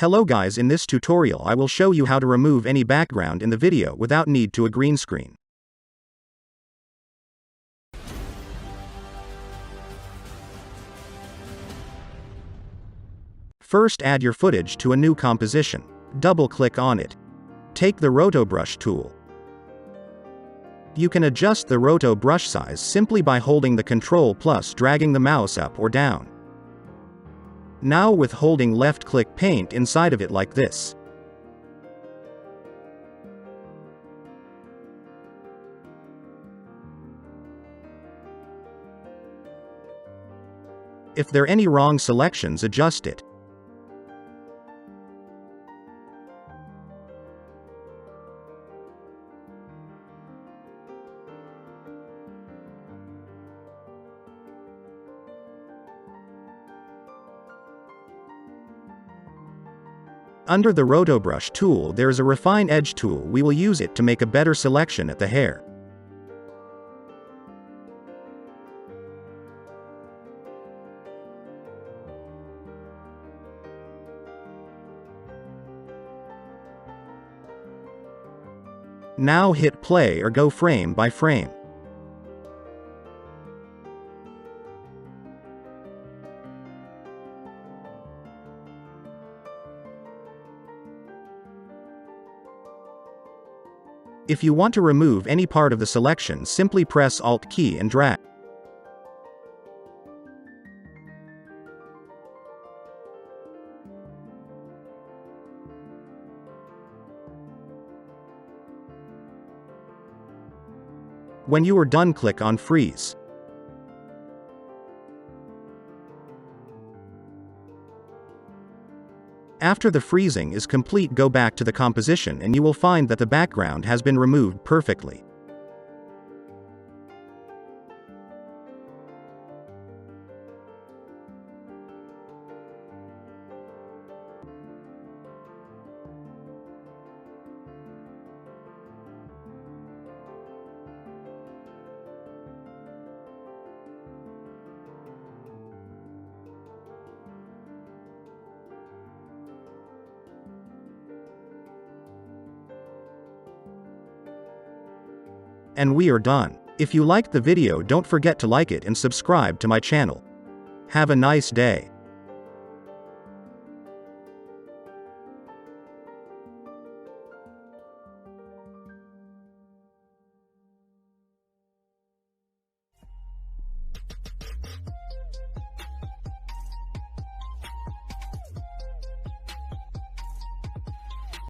Hello guys, in this tutorial I will show you how to remove any background in the video without need to a green screen. First, add your footage to a new composition. Double-click on it. Take the Roto Brush tool. You can adjust the Roto brush size simply by holding the Ctrl plus dragging the mouse up or down. Now with holding left-click paint inside of it like this. If there are any wrong selections, adjust it. Under the Roto Brush tool there is a Refine Edge tool. We will use it to make a better selection at the hair. Now hit play or go frame by frame. If you want to remove any part of the selection, simply press Alt key and drag. When you are done, click on Freeze. After the freezing is complete, go back to the composition and you will find that the background has been removed perfectly. And we are done. If you liked the video, don't forget to like it and subscribe to my channel. Have a nice day.